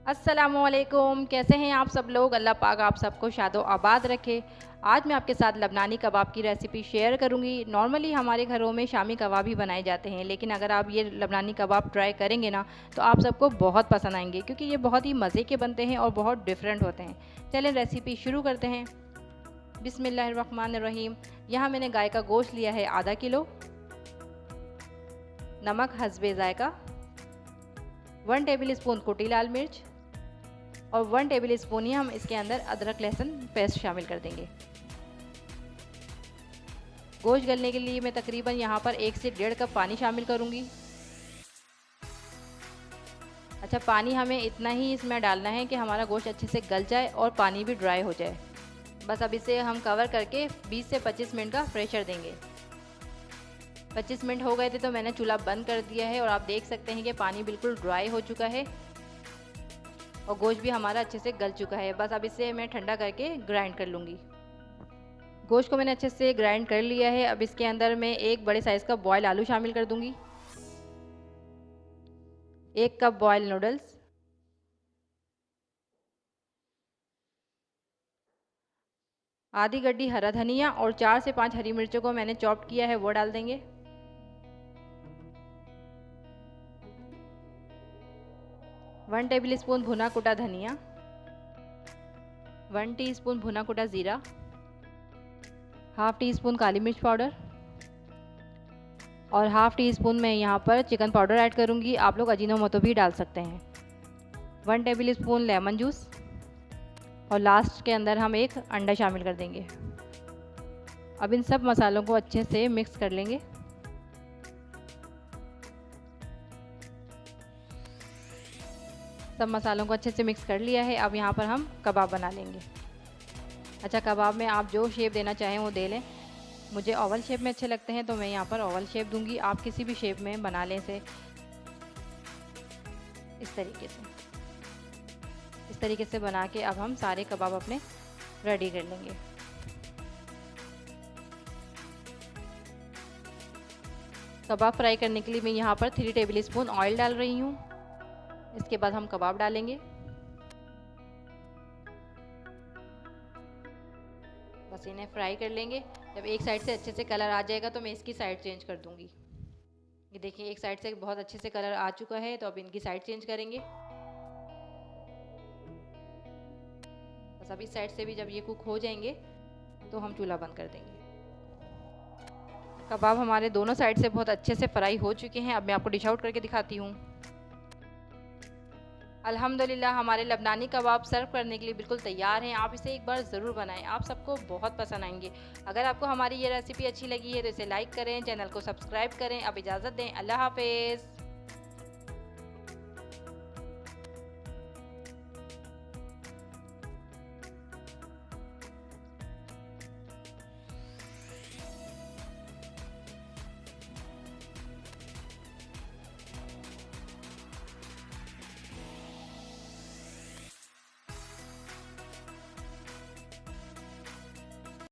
अस्सलामुअलैकुम, कैसे हैं आप सब लोग। अल्लाह पाक आप सबको शादो आबाद रखे। आज मैं आपके साथ लबनानी कबाब की रेसिपी शेयर करूंगी। नॉर्मली हमारे घरों में शामी कबाब ही बनाए जाते हैं, लेकिन अगर आप ये लबनानी कबाब ट्राई करेंगे ना तो आप सबको बहुत पसंद आएंगे, क्योंकि ये बहुत ही मज़े के बनते हैं और बहुत डिफरेंट होते हैं। चलें रेसिपी शुरू करते हैं। बिस्मिल्लाहिर्रहमानिर्रहीम। यहाँ मैंने गाय का गोश्त लिया है आधा किलो, नमक हस्बे ज़ायका, 1 टेबल स्पून कुटी लाल मिर्च और 1 टेबल स्पून ही हम इसके अंदर अदरक लहसुन पेस्ट शामिल कर देंगे। गोश्त गलने के लिए मैं तकरीबन यहाँ पर 1 से 1.5 कप पानी शामिल करूँगी। अच्छा, पानी हमें इतना ही इसमें डालना है कि हमारा गोश्त अच्छे से गल जाए और पानी भी ड्राई हो जाए। बस अब इसे हम कवर करके 20 से 25 मिनट का प्रेशर देंगे। 25 मिनट हो गए थे तो मैंने चूल्हा बंद कर दिया है और आप देख सकते हैं कि पानी बिल्कुल ड्राई हो चुका है और गोश्त भी हमारा अच्छे से गल चुका है। बस अब इसे मैं ठंडा करके ग्राइंड कर लूँगी। गोश्त को मैंने अच्छे से ग्राइंड कर लिया है। अब इसके अंदर मैं 1 बड़े साइज़ का बॉयल आलू शामिल कर दूँगी, 1 कप बॉयल नूडल्स, आधी गड्डी हरा धनिया और 4 से 5 हरी मिर्चों को मैंने चॉप किया है वो डाल देंगे। 1 टेबल स्पून भुना कुटा धनिया, 1 टीस्पून भुना कुटा ज़ीरा, हाफ़ टी स्पून काली मिर्च पाउडर और हाफ़ टी स्पून मैं यहाँ पर चिकन पाउडर ऐड करूँगी। आप लोग अजीनोमोटो भी डाल सकते हैं। 1 टेबल स्पून लेमन जूस और लास्ट के अंदर हम 1 अंडा शामिल कर देंगे। अब इन सब मसालों को अच्छे से मिक्स कर लेंगे। सब मसालों को अच्छे से मिक्स कर लिया है। अब यहाँ पर हम कबाब बना लेंगे। अच्छा, कबाब में आप जो शेप देना चाहें वो दे लें। मुझे ओवल शेप में अच्छे लगते हैं तो मैं यहाँ पर ओवल शेप दूंगी। आप किसी भी शेप में बना लें इसे। इस तरीके से बना के अब हम सारे कबाब अपने रेडी कर लेंगे। कबाब फ्राई करने के लिए मैं यहाँ पर 3 टेबल स्पून ऑयल डाल रही हूँ। इसके बाद हम कबाब डालेंगे। बस इन्हें फ्राई कर लेंगे। जब एक साइड से अच्छे से कलर आ जाएगा तो मैं इसकी साइड चेंज कर दूंगी। ये देखिए, एक साइड से बहुत अच्छे से कलर आ चुका है तो अब इनकी साइड चेंज करेंगे। बस अब इस साइड से भी जब ये कुक हो जाएंगे तो हम चूल्हा बंद कर देंगे। कबाब हमारे दोनों साइड से बहुत अच्छे से फ्राई हो चुके हैं। अब मैं आपको डिश आउट करके दिखाती हूँ। अल्हम्दुलिल्लाह हमारे लबनानी कबाब सर्व करने के लिए बिल्कुल तैयार हैं। आप इसे एक बार ज़रूर बनाएं, आप सबको बहुत पसंद आएंगे। अगर आपको हमारी ये रेसिपी अच्छी लगी है तो इसे लाइक करें, चैनल को सब्सक्राइब करें। अब इजाज़त दें, अल्लाह हाफ़िज़।